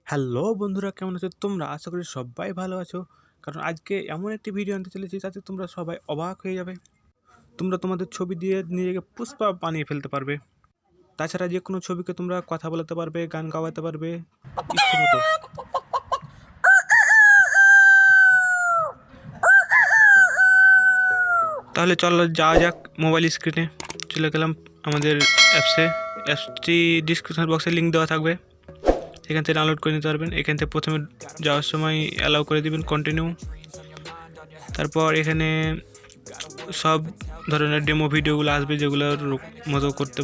Hello বন্ধুরা, কেমন আছো তোমরা? আশা করি সবাই ভালো আছো। কারণ আজকে এমন একটি ভিডিও আনতে চলেছি যাতে তোমরা সবাই অবাক হয়ে যাবে। তোমরা তোমাদের ছবি দিয়ে নিজেকে পুষ্পা বানিয়ে ফেলতে পারবে। তাছাড়া যে কোনো ছবিকে তোমরা কথা বলাতে পারবে, গান গাওয়াতে পারবে ইচ্ছে মতো। তাহলে চলো যাওয়া যাক। মোবাইল স্ক্রিনে চলে গেলাম আমাদের অ্যাপসটি ডিসক্রিপশন বক্সে লিঙ্ক দেওয়া থাকবে, এখান থেকে ডাউনলোড করে নিতে পারবেন। এখান থেকে প্রথমে যাওয়ার সময় অ্যালাউ করে দিবেন, কন্টিনিউ। তারপর এখানে সব ধরনের ডেমো ভিডিওগুলো আসবে যেগুলোর মতো করতে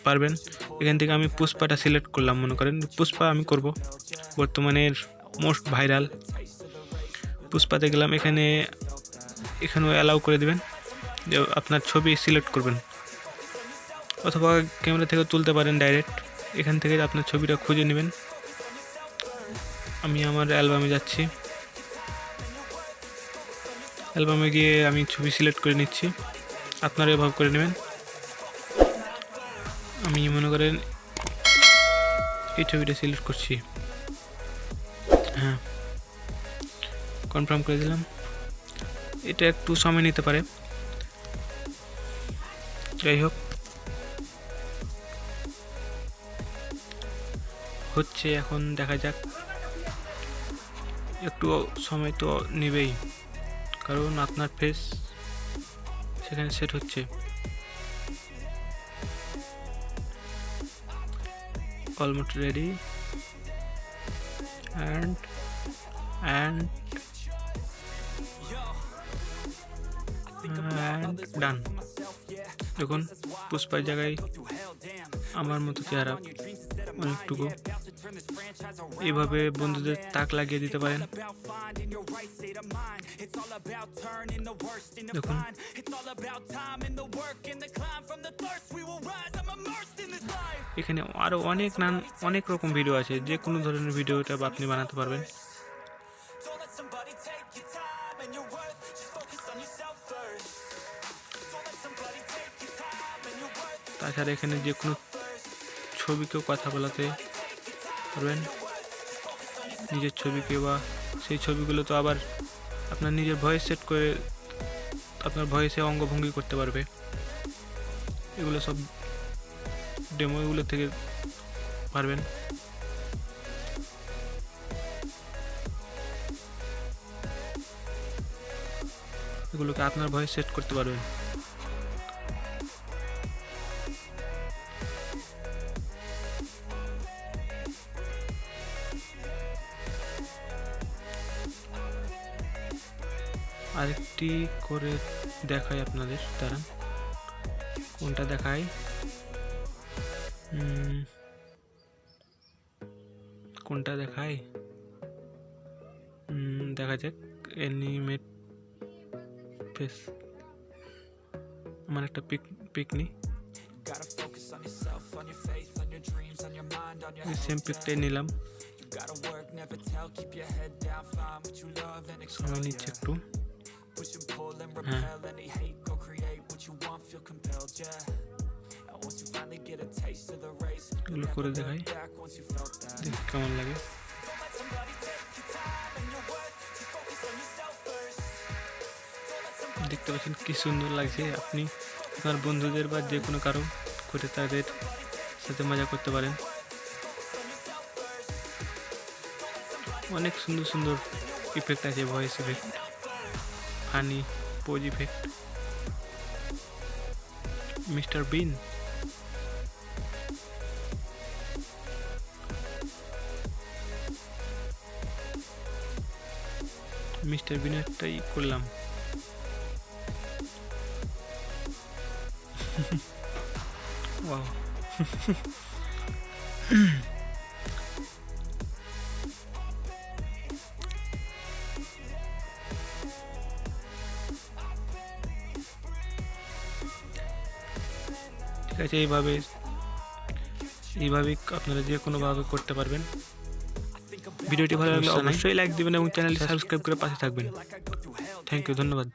পারবেন। এখান থেকে আমি পুষ্পাটা সিলেক্ট করলাম, মনে করেন পুষ্পা আমি করব, বর্তমানের মোস্ট ভাইরাল পুষ্পাতে গেলাম। এখানেও অ্যালাউ করে দিবেন যে আপনার ছবি সিলেক্ট করবেন, অথবা ক্যামেরা থেকে তুলতে পারেন ডাইরেক্ট। এখান থেকে আপনার ছবিটা খুঁজে নেবেন। আমি আমার অ্যালবামে যাচ্ছি, অ্যালবামে গিয়ে আমি ছবি সিলেক্ট করে নিচ্ছি। আপনারা এভাবে করে নেবেন। আমি মনে করেন এই ছবিটা সিলেক্ট করছি, হ্যাঁ কনফার্ম করে দিলাম। এটা একটু সময় নিতে পারে, যাই হোক হচ্ছে। এখন দেখা যাক, একটু সময় তো নেবেই, কারণ আপনার ফেস সেখানে সেট হচ্ছে। অলমোস্ট রেডি and ডান। দেখুন পুষ্পার জায়গায় আমার মতো চেহারা অনেকটুকু। এইভাবে বন্ধুদের তাক লাগিয়ে দিতে পারেন। দেখুন এখানে আরো অনেক রকম ভিডিও আছে, যে কোনো ধরনের ভিডিওটা আপনি বানাতে পারবেন। তাছাড়া এখানে যে কোনো ছবিকেও কথা বলাতে পারবেন, নিজের ছবিকে, বা সেই ছবিগুলো তো আবার আপনার নিজের ভয়েস সেট করে আপনার ভয়েসে অঙ্গভঙ্গি করতে পারবে। এগুলো সব ডেমো, এগুলো থেকে পারবেন। এগুলোকে আপনার ভয়েস সেট করতে পারবেন। আরেকটি করে দেখাই আপনাদের, দাঁড়ান কোনটা দেখাই। কোনটা দেখাই দেখা যাক। অ্যানিমেট ফেস, আমার একটা পিক নি, সেম পিকটাই নিলাম। সময় নিচ্ছে একটু, হ্যাঁ এগুলো করে দেখাই, দেখ কেমন লাগে। দেখতে পাচ্ছেন কি সুন্দর লাগছে। আপনি আপনার বন্ধুদের বা যে কোনো কারো করে তাদের সাথে মজা করতে পারেন। অনেক সুন্দর সুন্দর ইফেক্ট আছে, voice effect, funny, pose effect. Mister Bean, mister বিনেরটাই করলাম। ওয়াও ঠিক আছে। এইভাবেই আপনারা যে কোনোভাবে করতে পারবেন। ভিডিওটি ভালো লাগলে অবশ্যই লাইক দিবেন এবং চ্যানেলটি সাবস্ক্রাইব করে পাশে থাকবেন। থ্যাংক ইউ, ধন্যবাদ।